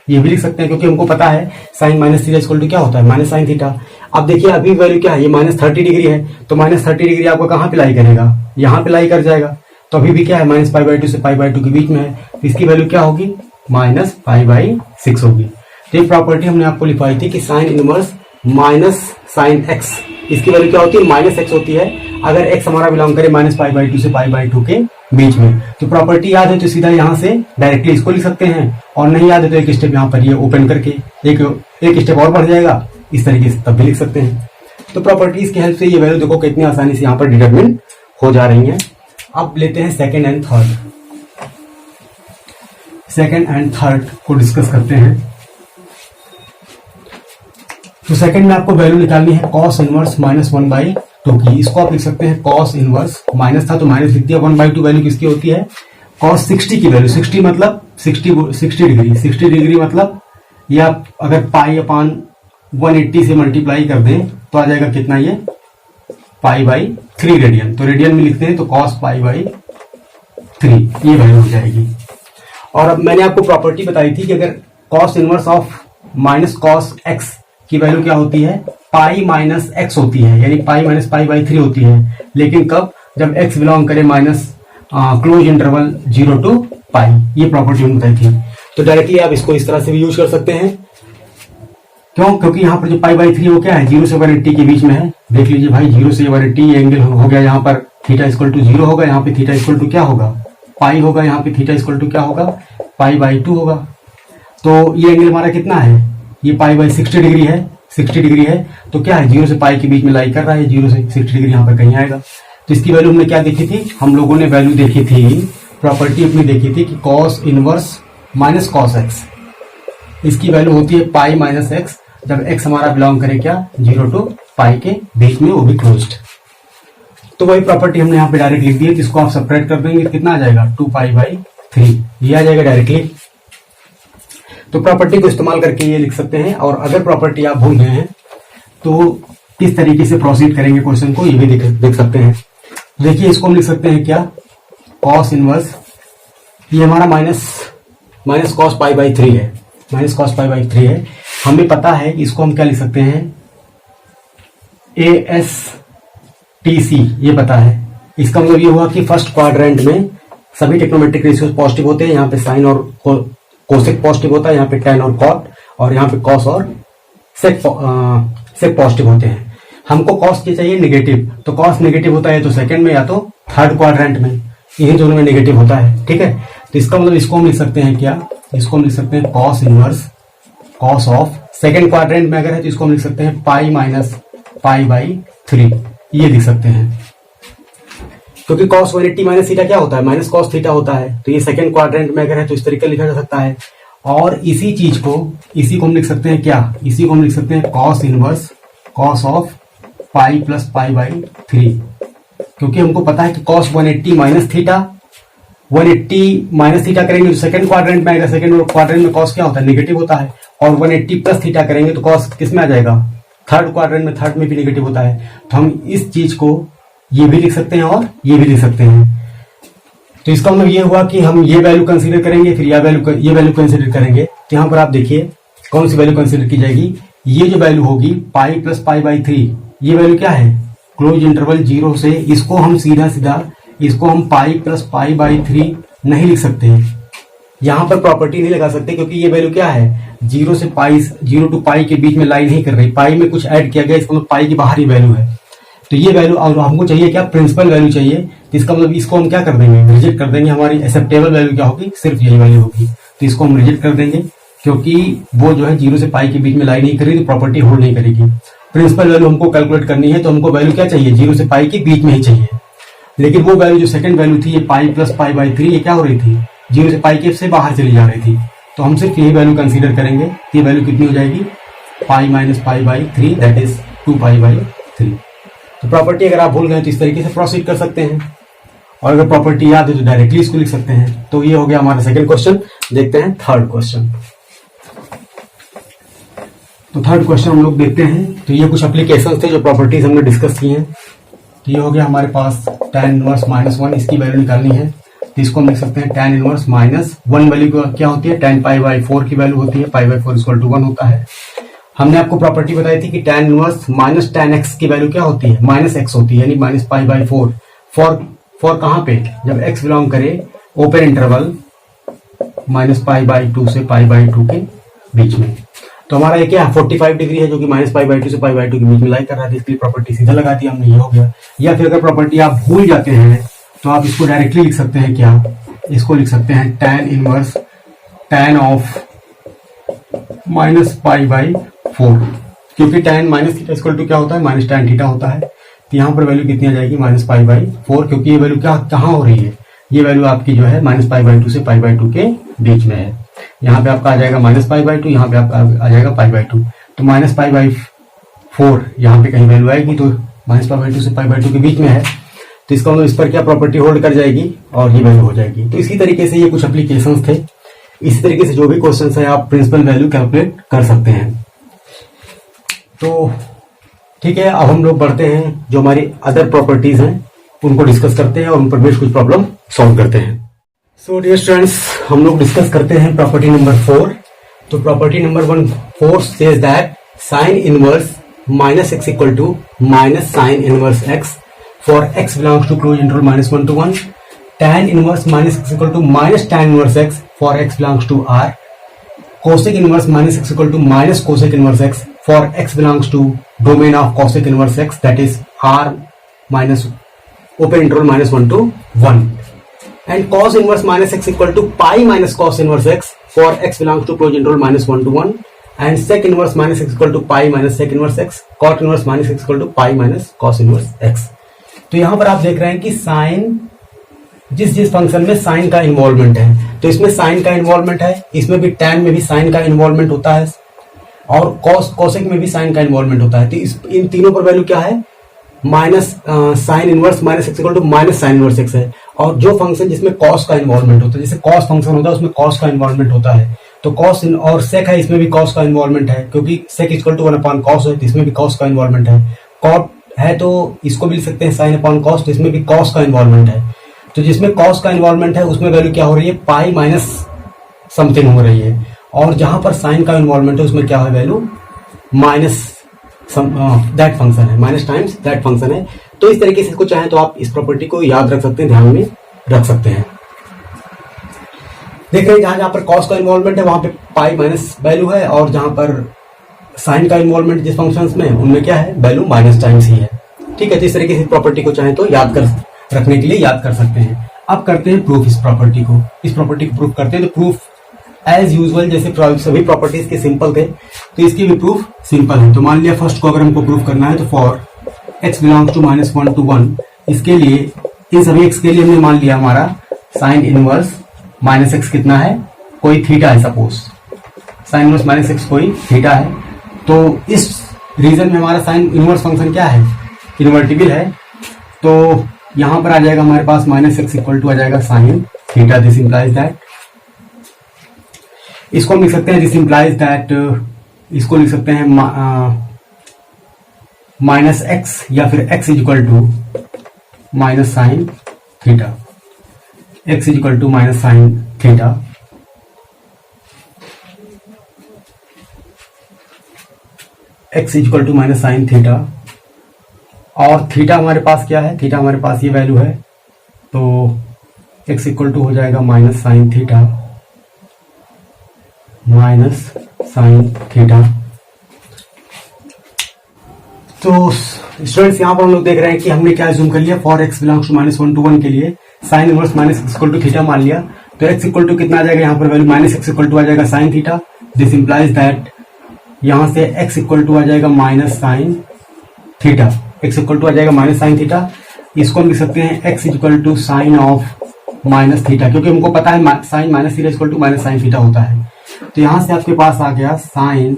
ये भी लिख सकते हैं, क्योंकि हमको पता है sine minus theta equal to क्या होता है, माइनस साइन थीटा। अब देखिए अभी वैल्यू क्या है, ये -30 डिग्री है, तो -30 डिग्री आपको कहाँ पे लाई करेगा, यहाँ पे लाई कर जाएगा। तो अभी भी क्या है, -π/2 से π/2 के बीच में है, तो इसकी वैल्यू क्या होगी, -π/6 होगी। तो ये प्रॉपर्टी हमने आपको लिखवाई थी कि sine inverse minus sine x, इसकी वैल्यू क्या होती है, -x होती है, अगर x हमारा बिलोंग करे -π/2 से π/2 के बीच में। तो प्रॉपर्टी याद है तो सीधा यहाँ से डायरेक्टली इसको लिख सकते हैं, और नहीं याद है तो एक स्टेप यहाँ पर ये ओपन करके एक स्टेप और बढ़ जाएगा, इस तरीके से तब भी लिख सकते हैं। तो प्रॉपर्टीज की हेल्प से ये वैल्यू देखो कितनी आसानी से यहाँ पर डिटरमिन हो जा रही है। अब लेते हैं सेकंड एंड थर्ड को डिस्कस करते हैं। तो सेकंड में आपको वैल्यू निकालनी है cos इनवर्स -1/2 की, इसको आप लिख सकते हैं cos इनवर्स, माइनस था तो माइनस लिख दिया, 1/2 वैल्यू किसकी होती है, cos 60 की वैल्यू, 60 मतलब 60 डिग्री, 60 डिग्री मतलब ये आप अगर π/180 से मल्टीप्लाई कर दें तो आ जाएगा कितना, ये π/3 रेडियन, तो रेडियन में लिखते हैं तो cos π/3 ये वैल्यू हो जाएगी। और अब मैंने आपको प्रॉपर्टी बताई थी कि अगर cos inverse of minus cos x की वैल्यू क्या होती है, π-x होती है, यानी π-π/3 होती है, लेकिन कब, जब x बिलोंग करे माइनस क्लोज इंटरवल 0 to π, ये प्रॉपर्टी हमने बताई थी। तो डायरेक्टली आप इसको इस तरह से भी यूज कर सकते हैं, क्यों, क्योंकि यहाँ पर जो π/3 वो क्या है, 0 से 180 के बीच में है। देख लीजिए भाई 0 से 180 एंगल हो गया, यहाँ पर थीटा इक्वल टू 0 होगा, यहाँ पे थीटा इक्वल टू क्या होगा, पाई होगा, यहाँ पे थीटा इक्वल टू क्या होगा, π/2 होगा। तो ये एंगल हमारा कितना है, ये π/60 डिग्री है, 60 डिग्री है, तो क्या है 0 से पाई के बीच में लाई कर रहा है, 0 से 60 डिग्री यहाँ पर कहीं आएगा। तो इसकी वैल्यू हमने क्या देखी थी, हम लोगों ने वैल्यू देखी थी, प्रॉपर्टी अपनी देखी थी कि cos inverse minus cos x, इसकी वैल्यू होती है π-x, जब x हमारा बिलोंग करे क्या, 0 to π के बीच में, वो भी क्लोज्ड। तो वही प्रॉपर्टी हमने यहाँ पे डायरेक्ट लिख दी है, इसको आप सब्ट्रैक्ट कर देंगे तो कितना आ जाएगा 2π/3, ये आ जाएगा डायरेक्टली। तो प्रॉपर्टी को इस्तेमाल करके ये लिख सकते हैं। और अगर प्रॉपर्टी आप भूल गए हैं तो किस तरीके से प्रोसीड करेंगे क्वेश्चन को, ये भी देख सकते हैं। देखिए इसको हम लिख सकते हैं क्या, कॉस इनवर्स, ये हमारा माइनस कॉस π/3 है, माइनस कॉस π/3 है। हमें पता है कि इसको हम क्या लिख सकते हैं, ASTC, ये पता है। इसका मतलब ये हुआ कि फर्स्ट क्वाड्रेंट में सभी टेक्नोमेट्रिक रेशियोज पॉजिटिव होते हैं। यहाँ पे साइन और कोसेक पॉजिटिव होता है, यहाँ पे टैन और कॉट, और यहाँ पे कॉस और सेक पॉजिटिव होते हैं। हमको कॉस की चाहिए नेगेटिव, तो कॉस नेगेटिव होता है तो सेकंड में या तो थर्ड क्वाड्रेंट में, इन्हीं दोनों में नेगेटिव होता है। ठीक है, तो इसका मतलब इसको हम लिख सकते हैं क्या, इसको हम लिख सकते हैं cos inverse cos of, second quadrant में अगर है तो इसको हम लिख सकते हैं π-π/3, ये लिख सकते हैं। क्योंकि cos 180 माइनस थीटा क्या होता है, माइनस कॉस थीटा होता है, तो ये सेकंड क्वाड्रेंट में अगर है तो इस तरीके लिखा जा सकता है। और इसी को हम लिख सकते हैं क्या, इसी को हम लिख सकते हैं कॉस इनवर्स कॉस ऑफ π+π/3, क्योंकि हमको पता है कि cos 180 minus theta, 180 minus theta करेंगे तो सेकंड क्वाड्रेंट में आएगा, सेकंड क्वाड्रेंट में cos क्या होता है, नेगेटिव होता है। और 180 प्लस थीटा करेंगे तो cos किस में आ जाएगा, थर्ड क्वाड्रेंट में, थर्ड में भी नेगेटिव होता है। तो हम इस चीज को ये भी लिख सकते हैं और ये भी लिख सकते हैं। तो इसका मतलब ये हुआ कि हम ये वैल्यू कंसीडर करेंगे, फिर ये वैल्यू कंसीडर करेंगे। तो यहाँ पर आप देखिए कौन सी वैल्यू कंसीडर की जाएगी, ये जो वैल्यू होगी π+π/3, ये वैल्यू क्या है, क्लोज इंटरवल 0 से, इसको हम सीधा इसको हम π+π/3 नहीं लिख सकते हैं, यहाँ पर प्रॉपर्टी नहीं लगा सकते, क्योंकि ये वैल्यू क्या है, 0 to π के बीच में लाई नहीं कर रही, पाई में कुछ ऐड किया गया, इसका मतलब पाई की बाहर ही वैल्यू है। तो ये वैल्यू, और हमको चाहिए क्या, प्रिंसिपल वैल्यू चाहिए। तो इसका मतलब इसको हम क्या कर देंगे, रिजेक्ट कर देंगे। हमारी एक्सेप्टेबल वैल्यू क्या होगी, सिर्फ यही वैल्यू होगी, तो इसको हम रिजेक्ट कर देंगे, क्योंकि वो जो है 0 से π के बीच में लाई नहीं करेगी, तो प्रॉपर्टी होल्ड नहीं करेगी। प्रिंसिपल वैल्यू हमको कैलकुलेट करनी है, तो हमको वैल्यू क्या चाहिए, 0 से π के बीच में ही चाहिए। लेकिन वो वैल्यू जो सेकंड वैल्यू थी, ये π+π/3, ये क्या हो रही थी, 0 से π के से बाहर चली जा रही थी। तो हम सिर्फ यही वैल्यू कंसीडर करेंगे। ये वैल्यू कितनी हो जाएगी, π-π/3, दैट इज 2π/3। तो प्रॉपर्टी अगर आप भूल गए तो इस तरीके से प्रोसीड कर सकते हैं, और अगर प्रॉपर्टी याद है तो डायरेक्टली इसको लिख सकते हैं। तो ये हो गया हमारा सेकंड क्वेश्चन। देखते हैं थर्ड क्वेश्चन। तो थर्ड क्वेश्चन हम लोग देखते हैं। तो ये कुछ एप्लीकेशन थे जो प्रॉपर्टीज हमने डिस्कस की हैं। तो ये हो गया हमारे पास tan इनवर्स -1, इसकी वैल्यू निकालनी है। तो इसको हम लिख सकते हैं tan इनवर्स -1 वैल्यू क्या होती है, tan π/4 की वैल्यू होती है, π/4 = 1 होता है। हमने आपको प्रॉपर्टी बताई थी कि tan inverse minus tan x की वैल्यू क्या होती है, -x होती है, यानी -π/4। फॉर कहां पे, जब x बिलोंग करे ओपन इंटरवल -π/2 से π/2 के बीच में। तो हमारा ये क्या 45 डिग्री है, जो कि -π/2 से π/2 के बीच में लाई कर रहा है, इसकी प्रॉपर्टी सीधा लगा दी हमने, ये हो गया। या फिर अगर प्रॉपर्टी आप भूल जाते हैं तो आप इसको डायरेक्टली लिख सकते हैं क्या, इसको लिख सकते हैं tan इनवर्स tan ऑफ -π/4, क्योंकि tan -θ क्या होता है, -tan θ होता है। तो यहाँ पर वैल्यू कितनी आ जाएगी, -π/4, क्योंकि ये वैल्यू कहाँ हो रही है, ये वैल्यू आपकी जो है -π/2 से π/2 के बीच में है। यहाँ पे आपका आ जाएगा -π/2, यहाँ पे आपका आ जाएगा π/2। तो -π/4 यहाँ पे कहीं वैल्यू आएगी, तो -π/2 से π/2 के बीच में है, तो इसका मतलब इस पर क्या प्रॉपर्टी होल्ड कर जाएगी और ये वैल्यू हो जाएगी। तो इसी तरीके से ये कुछ एप्लीकेशंस थे। इसी तरीके से जो भी क्वेश्चन है आप प्रिंसिपल वैल्यू कैलकुलेट कर सकते हैं। तो ठीक है, अब हम लोग बढ़ते हैं, जो हमारी अदर प्रॉपर्टीज हैं उनको डिस्कस करते हैं और उन पर बेस्ड कुछ प्रॉब्लम सॉल्व करते हैं। सो डियर स्टूडेंट्स, हम लोग डिस्कस करते हैं प्रॉपर्टी नंबर 4। तो property number 4 says that sine inverse -x equal to -sin inverse x for x belongs to close interval -1 to 1, tan inverse -x equal to -tan inverse x for x belongs to R, cosec inverse -x equal to -cosec inverse x for x belongs to domain of cosec inverse x, that is R minus open interval -1 to 1, and cos inverse -x equal to pi minus cos inverse x for x belongs to closed interval -1 to 1, and sec inverse -x equal to pi minus sec inverse x, cot inverse -x equal to pi minus cos inverse x। तो यहां पर आप देख रहे हैं कि sign, जिस function में साइन का इन्वॉल्वमेंट है, तो इसमें साइन का इन्वॉल्वमेंट है, इसमें भी tan में भी साइन का इन्वॉल्वमेंट होता है, और cosec में भी साइन का इन्वॉल्वमेंट होता है। तो इन तीनों पर वैल्यू क्या है, minus sine inverse minus x equal to minus sine inverse X है। और जो फंक्शन जिसमें कॉस का इन्वॉल्वमेंट होता है, जैसे कॉस फंक्शन होता है उसमें कॉस का इन्वॉल्वमेंट होता है, तो कॉस और सेक है, इसमें भी कॉस का इन्वॉल्वमेंट है, क्योंकि सेक इक्वल टू 1 कॉस है, इसमें भी कॉस का इन्वॉल्वमेंट है। कॉट है तो इसको भी लिख सकते हैं साइन अपॉन कॉस, तो इसमें भी कॉस का इन्वॉल्वमेंट है। तो जिसमें कॉस का इन्वॉल्वमेंट है उसमें वैल्यू क्या हो रही है, पाई माइनस समथिंग हो रही है। और जहां पर साइन का इन्वॉल्वमेंट है उसमें क्या है, वैल्यू माइनस दैट फंक्शन है, माइनस टाइम्स दैट फंक्शन है। तो इस तरीके से इसको चाहे तो आप इस प्रॉपर्टी को याद रख सकते हैं, ध्यान में रख सकते हैं। देख रहे हैं जहां पर कॉस का इन्वॉल्वमेंट है वहां पे पाई माइनस वैल्यू है, और जहां पर साइन का इन्वॉल्वमेंट जिस फंक्शंस में उनमें क्या है, वैल्यू माइनस टाइम्स ही है। ठीक है, तो इस तरीके से प्रॉपर्टी को चाहे तो याद कर रखने के लिए याद कर सकते हैं। अब करते हैं प्रूफ इस प्रॉपर्टी को प्रूफ करते हैं। तो प्रूफ एज यूजुअल जैसे सभी प्रॉपर्टीज के सिंपल थे, तो इसकी भी प्रूफ सिंपल है। तो मान लिया फर्स्ट को अगर हमको प्रूफ करना है, तो for x belongs to -1 to 1, इसके लिए इन सभी x के लिए हमने मान लिया हमारा साइन इनवर्स माइनस एक्स कितना है, कोई थीटा है, suppose sign inverse minus x कोई थीटा है। तो इस रीजन में हमारा साइन इनवर्स फंक्शन क्या है, इन्वर्टिबल है। तो यहां पर आ जाएगा हमारे पास माइनस एक्स इक्वल टू आ जाएगा sine theta. This implies that, इसको हम लिख सकते हैं, दिस इंप्लाइज दैट, इसको लिख सकते हैं माइनस एक्स या फिर X is equal to minus sine theta, X is equal to minus sine theta. X is equal to minus sine theta, और थीटा हमारे पास क्या है, थीटा हमारे पास ये वैल्यू है। तो एक्स इक्वल टू हो जाएगा minus sine theta minus sine theta. तो स्टूडेंट्स यहाँ पर हम लोग देख रहे हैं कि हमने क्या जूम कर लिया, for x belongs to -1 to 1 के लिए sine inverse minus x equal to theta मान लिया। तो एक्स इक्वल टू कितना आ जाएगा, यहाँ पर value minus x equal to आ जाएगा sine theta. This implies that यहां से एक्स इक्वल टू आ जाएगा minus sine theta, x equal to आ जाएगा माइनस साइन थीटा। इसको हम लिख सकते हैं x equal to sine of minus theta, क्योंकि हमको पता है sine minus theta equal to minus sine theta होता है। तो यहां से आपके पास आ गया sine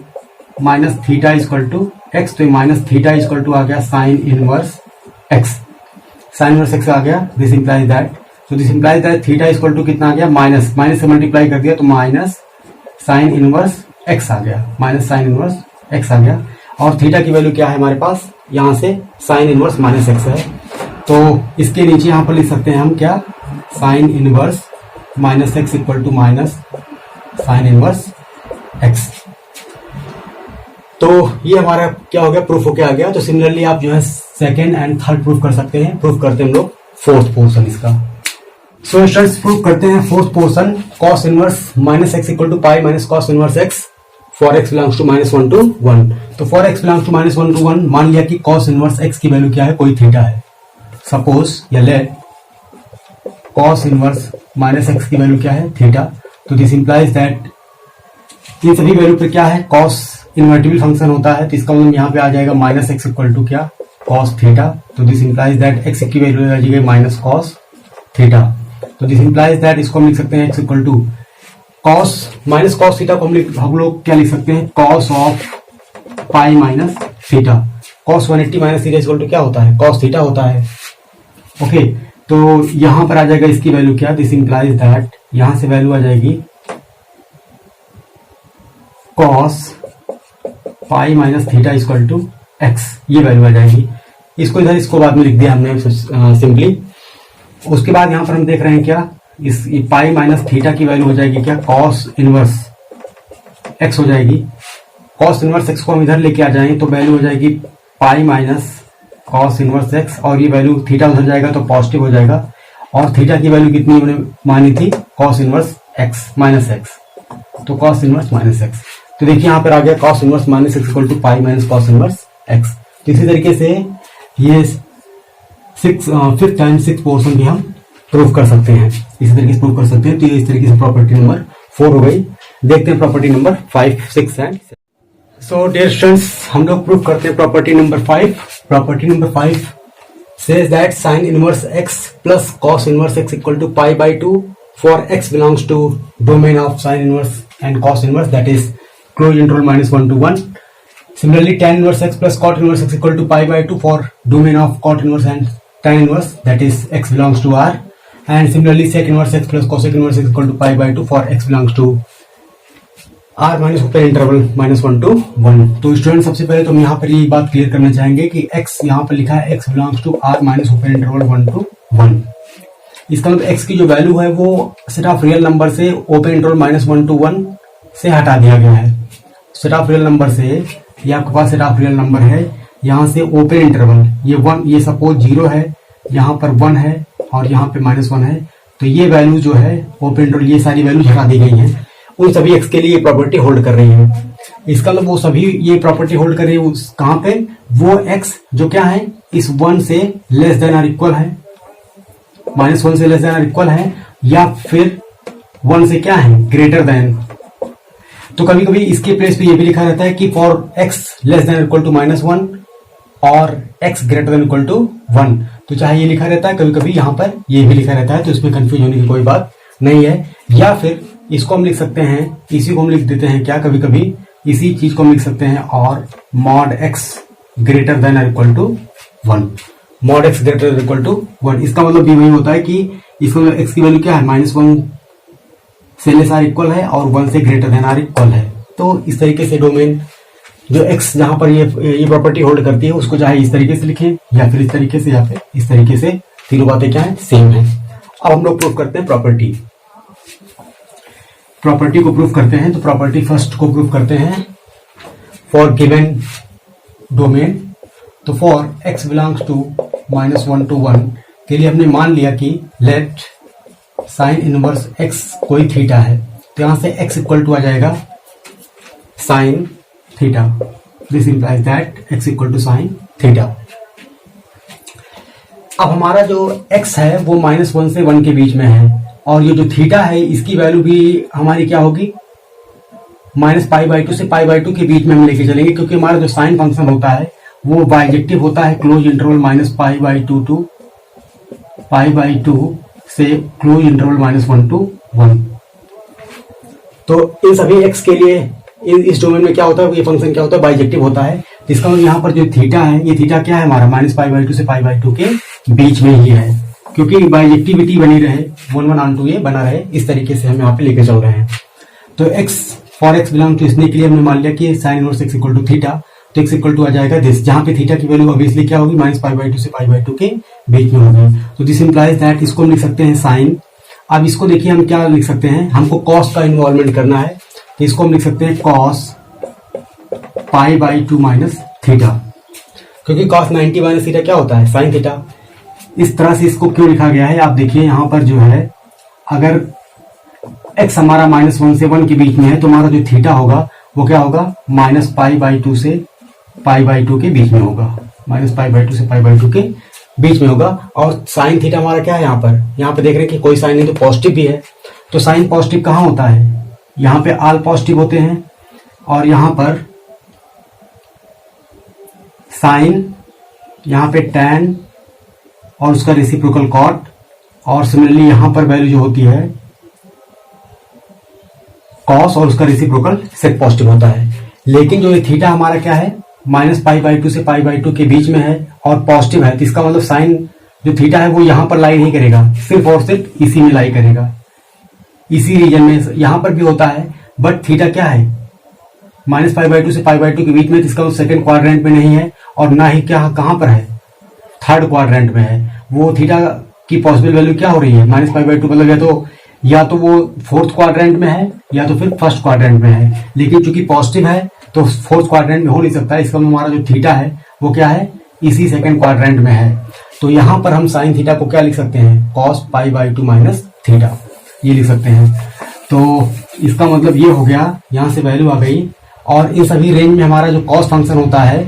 minus theta equal to x, तो माइनस थीटा इक्वल टू आ गया sine inverse x, sine inverse x आ गया। दिस इंप्लाइज दैट, तो this implies that theta equal to कितना आ गया, माइनस माइनस से मल्टीप्लाई कर दिया तो माइनस साइन इनवर्स एक्स आ गया, माइनस साइन इनवर्स एक्स आ गया। और थीटा की वैल्यू क्या है हमारे पास, यहां से साइन इनवर्स माइनस एक्स है। तो इसके नीचे यहां पर लिख सकते हैं हम क्या, sine inverse minus x equal to minus sine inverse x. तो ये हमारा क्या हो गया, प्रूफ होके आ गया। तो सिमिलरली आप जो है सेकेंड एंड थर्ड प्रूफ कर सकते हैं। प्रूफ करते हैं हम लोग फोर्थ पोर्शन इसका। सो स्टूडेंट्स प्रूफ करते हैं fourth portion, cos inverse minus x equal to pi minus cos inverse X for x belongs to -1 to 1। तो for x belongs to -1 to 1 मान लिया कि कॉस इनवर्स एक्स की value क्या है, कोई थीटा है। सपोज या let cos inverse minus X की वैल्यू क्या है, थीटा। तो दिस इंप्लाइज दैट इन सभी वैल्यू पे क्या है, कॉस इन्वर्टिबल फंक्शन होता है। तो इसका मतलब यहाँ पे आ जाएगा माइनस एक्स इक्वल टू क्या, कॉस थीटा। तो दिस इंप्लाइज दैट एक्स की वैल्यू आ जाएगी माइनस कॉस थीटा। तो दिस इंप्लाइज दैट इसको हम लिख सकते हैं x equal to cos minus cos theta को हम लोग क्या लिख सकते हैं, cos of pi minus theta. Cos 180 minus theta equal to क्या होता है, कॉस थीटा होता है। ओके, तो यहां पर आ जाएगा इसकी वैल्यू क्या, दिस इंप्लाइज दैट यहां से वैल्यू आ जाएगी cos pi minus theta equal to x, ये वैल्यू आ जाएगी। इसको इधर इसको बाद में लिख दिया हमने सिंपली। उसके बाद यहां पर हम देख रहे हैं क्या, इस पाई माइनस थीटा की वैल्यू हो जाएगी क्या, कॉस इनवर्स एक्स हो जाएगी। कॉस इनवर्स एक्स को हम इधर लेके आ जाएंगे तो वैल्यू हो जाएगी pi minus cos inverse x, और ये वैल्यू थीटा उधर जाएगा तो पॉजिटिव हो जाएगा। और थीटा की वैल्यू कितनी हमने मानी थी, cos inverse x minus x, तो कॉस इनवर्स माइनस एक्स। तो देखिए यहाँ पर आ गया cos inverse minus x equal to pi minus cos inverse x. तो इसी तरीके से ये फिफ्थ टाइम सिक्स पोर्शन भी हम प्रूव कर सकते हैं, इसी तरीके से प्रूव कर सकते हैं। तो ये इस तरीके से प्रॉपर्टी नंबर 4 हो गई। देखते हैं property number 5, 6 and 7। So dear students, हम लोग प्रूव करते हैं property number 5। Property number 5 says that sin inverse x plus cos inverse x equal to pi by 2 for x belongs to domain of sin inverse and cos inverse, that is closed interval -1 to 1. Similarly, tan inverse x plus cot inverse x equal to pi by 2 for domain of cot inverse and tan inverse, that is x belongs to R. And similarly, sec inverse x plus cosec inverse x equal to pi by 2 for x belongs to R minus open interval -1 to 1. तो student सबसे पहले तो हम यहाँ पर ये बात clear करना चाहेंगे कि x यहाँ पर लिखा है x belongs to R minus open interval 1 to 1. इसका मतलब x की जो वैल्यू है वो सेट ऑफ रियल नंबर से ओपन इंटरवल -1 to 1 से हटा दिया गया है. सेट ऑफ रियल नंबर से, ये आपके पास सेट ऑफ रियल नंबर है, यहाँ से ओपन इंटरवल ये 1, ये सपोज 0 है, यहाँ पर 1 है और यहाँ पे -1 है, तो ये वैल्यू जो है ओपन इंटरवल, ये सारी वैल्यू हटा दी गई हैं. उन सभी x के लिए ये प्रॉपर्टी होल्ड कर रही है. इसका मतलब वो सभी ये प्रॉपर्टी होल्ड कर रही है कहाँ पे, वो x जो क्या है इस 1 से लेस देन और इक्वल है, -1 से लेस देन और इक्वल है, या फिर 1 से क्या है ग्रेटर देन. तो कभी कभी इसके प्लेस पे ये भी लिखा रहता है कि for x less than equal to -1 और x greater than equal to 1. तो चाहे ये लिखा रहता है, कभी कभी यहाँ पर ये भी लिखा रहता है, तो इसमें कंफ्यूज होने की कोई बात नहीं है. या फिर इसको हम लिख सकते हैं, इसी को हम लिख देते हैं क्या, कभी कभी इसी चीज को हम लिख सकते हैं और मॉड x ग्रेटर देन और equal to 1. Mod x greater than equal to 1, इसका मतलब भी वही होता है कि इसको x की वैल्यू क्या है -1 से लेस आर इक्वल है और 1 से ग्रेटर देन आर इक्वल है. तो इस तरीके से डोमेन जो x जहां पर ये प्रॉपर्टी होल्ड करती है उसको चाहे इस तरीके से लिखें या फिर इस तरीके से या फिर इस तरीके से, तीनों बातें क्या है सेम है. अब हम लोग प्रूफ करते हैं प्रॉपर्टी को प्रूफ करते हैं. तो प्रॉपर्टी फर्स्ट को प्रूफ करते हैं फॉर गिवन डोमेन. तो for x belongs to -1 to 1 के लिए हमने मान लिया कि लेट साइन इनवर्स x कोई थीटा है, तो यहां से x इक्वल टू आ जाएगा sine theta. This implies that x equal to sine theta. अब हमारा जो x है वो -1 से 1 के बीच में है, और ये जो थीटा है इसकी वैल्यू भी हमारी क्या होगी -π/2 से π/2 के बीच में हम लेके चलेंगे, क्योंकि हमारा जो साइन फंक्शन होता है वो बाइजेक्टिव होता है क्लोज इंटरवल -π/2 टू π/2 से क्लोज इंटरवल -1 to 1. तो इन सभी x के लिए इस डोमेन में क्या होता है, ये फंक्शन क्या होता है बाइजेक्टिव होता है. इसका मतलब यहाँ पर जो थीटा है, ये थीटा क्या है हमारा -π/2 से π/2 के बीच में ही है, क्योंकि बाइजेक्टिविटी बनी रहे 1/2 ये बना रहे, इस तरीके से हम यहाँ पे लेके चल रहे हैं. तो x for x belong to इसने के लिए हमने मान लिया कि sine inverse x equal to theta, तो x इक्वल टू आ जाएगा दिस, जहां पे थीटा की वैल्यू ऑब्वियसली क्या होगी -π/2 से π/2 के बीच में होगी. तो दिस इंप्लाइज दैट, इसको हम लिख सकते हैं साइन. अब इसको देखिए हम क्या लिख सकते हैं, हमको कॉस का इन्वॉल्वमेंट करना है, तो इसको हम लिख सकते हैं कॉस π/2 माइनस थीटा, क्योंकि कॉस 90 माइनस थीटा क्या होता है साइन थीटा. इस तरह से इसको क्यों लिखा गया है, आप देखिए यहाँ पर जो है अगर x हमारा -1 से 1 के बीच में है तो हमारा जो थीटा होगा वो क्या होगा -π/2 से π/2 के बीच में होगा, -π/2 से π/2 के बीच में होगा. और साइन थीटा हमारा क्या है यहाँ पे देख रहे हैं कि कोई साइन नहीं तो पॉजिटिव भी है. तो साइन पॉजिटिव कहाँ होता है, यहाँ पे ऑल पॉजिटिव होते हैं, और यहाँ पर साइन, यहाँ पे टैन और उसका रेसिप्रोकल कॉट, और सिमिलरली यहां पर वैल्यू जो होती है कॉस और उसका रेसिप्रोकल सेक पॉजिटिव होता है. लेकिन जो ये थीटा हमारा क्या है -π/2 से π/2 के बीच में है और पॉजिटिव है, तो इसका मतलब साइन जो थीटा है वो यहां पर लाई नहीं करेगा, सिर्फ और सिर्फ इसी में लाई करेगा, इसी रीजन में. यहां पर भी होता है बट थीटा क्या है -π/2 से π/2 के बीच में, इसका सेकंड क्वाड्रेंट में नहीं है, और ना ही क्या कहां पर है थर्ड क्वाड्रेंट में है. वो थीटा की पॉसिबल वैल्यू क्या हो रही है -π/2, मतलब या तो वो फोर्थ क्वाड्रेंट में है या तो फिर फर्स्ट क्वाड्रेंट में है. लेकिन चूंकि पॉजिटिव है तो फोर्थ क्वाड्रेंट में हो नहीं सकता, इसका हमारा जो थीटा है वो क्या है इसी सेकंड क्वाड्रेंट में है. तो यहां पर हम साइन थीटा को क्या लिख सकते हैं cos π/2 माइनस थीटा, ये लिख सकते हैं. तो इसका मतलब ये हो गया, यहां से वैल्यू आ गई. और इन सभी रेंज में हमारा जो कॉस फंक्शन होता है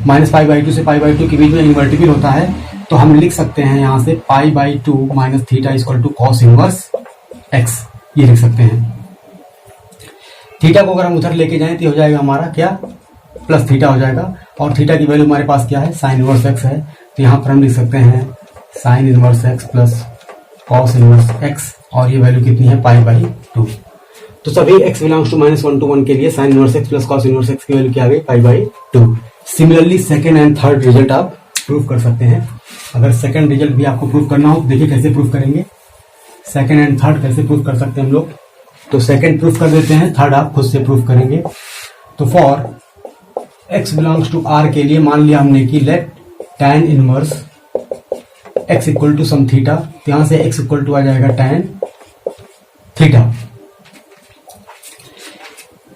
-π/2 से π/2 के बीच में इन्वर्टिबल होता है, तो हम लिख सकते हैं यहां से π/2 minus theta equal to cos inverse x, ये लिख सकते हैं. थीटा को अगर हम उधर लेके जाएं तो हो जाएगा हमारा क्या प्लस थीटा हो जाएगा, और थीटा की वैल्यू हमारे पास क्या है साइन इनवर्स x है, तो यहां पर हम लिख सकते हैं sine inverse x plus cos inverse x, और ये वैल्यू कितनी है π/2. तो सभी x बिलोंग्स टू -1 to 1 के लिए sine inverse x plus cos inverse x की वैल्यू क्या आ गई π/2। Similarly second and third result आप प्रूव कर सकते हैं। अगर सेकंड रिजल्ट भी आपको प्रूव करना हो तो देखिए कैसे प्रूव करेंगे, सेकंड एंड थर्ड कैसे प्रूव कर सकते हैं हम लोग। तो सेकंड प्रूफ कर देते हैं, थर्ड आप खुद से प्रूफ करेंगे। तो for x belongs to r के लिए मान लिया हमने कि let tan inverse x equal to some theta, तो यहां से x इक्वल टू आ जाएगा tan थीटा।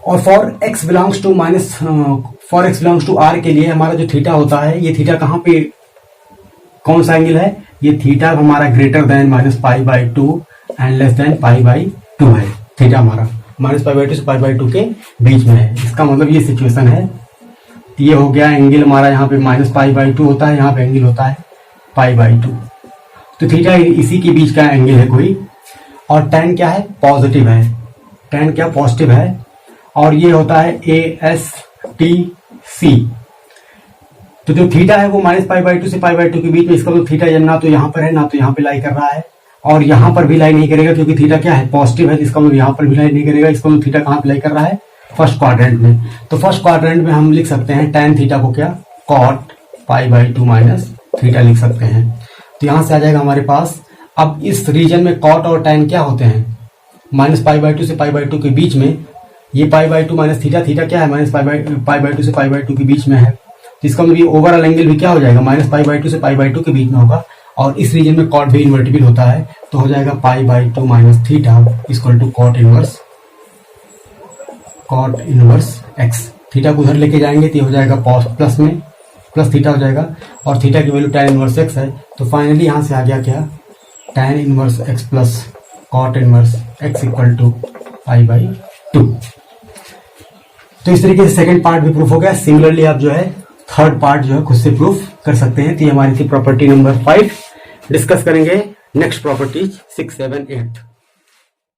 और for x belongs to r के लिए हमारा जो थीटा होता है, ये थीटा कहां पे कौन सा एंगल है, ये थीटा हमारा greater than -π/2 and less than π/2 है। थीटा हमारा -π/2 से π/2 के बीच में है। इसका मतलब ये सिचुएशन है। तो ये हो गया एंगल हमारा, यहाँ पे -π/2 होता है, यहाँ पे एंगल होता है π/2। तो थीटा इसी के बीच का एंगल है कोई। और tan क्या है, पॉजिटिव है, tan क्या पॉजिटिव है। और ये होता है ASTC। तो जो थीटा है वो -π/2 से π/2 के बीच में, इसका मतलब थीटा ना तो यहाँ पर है ना तो यहाँ पे लाई कर रहा है, और यहाँ पर भी लाई नहीं करेगा क्योंकि थीटा क्या है, पॉजिटिव है। इसका मतलब यहाँ पर भी लाई नहीं करेगा, इसका मतलब थीटा कहाँ पे लाई कर रहा है, फर्स्ट क्वाड्रेंट में। तो फर्स्ट क्वाड्रेंट में हम लिख सकते हैं tan थीटा को क्या, cot π/2 माइनस थीटा लिख सकते हैं। तो यहाँ से आ जाएगा हमारे पास। अब इस रीजन में cot और tan क्या होते हैं, -π/2 से π/2 के बीच में। ये π/2 माइनस थीटा, थीटा क्या है, -π/2 से π/2 के बीच में है। तो इसका मतलब ये ओवरऑल एंगल भी क्या हो जाएगा, -π/2 से π/2 के बीच में होगा। और इस रीजन में कॉट भी इन्वर्टिबल होता है, तो हो जाएगा π/2 minus theta equal to cot inverse x। Theta को उधर लेके जाएंगे तो हो जाएगा प्लस में, प्लस थीटा हो जाएगा, और थीटा की वैल्यू tan इनवर्स x है। तो फाइनली यहां से आ गया क्या, tan inverse x plus cot inverse x equal to π/2। तो इस तरीके से सेकंड पार्ट भी प्रूफ हो गया। सिमिलरली आप जो है थर्ड पार्ट जो है खुद से प्रूफ कर सकते हैं। तो ये हमारी थी प्रॉपर्टी नंबर 5। डिस्कस करेंगे नेक्स्ट प्रॉपर्टीज 6, 7, 8।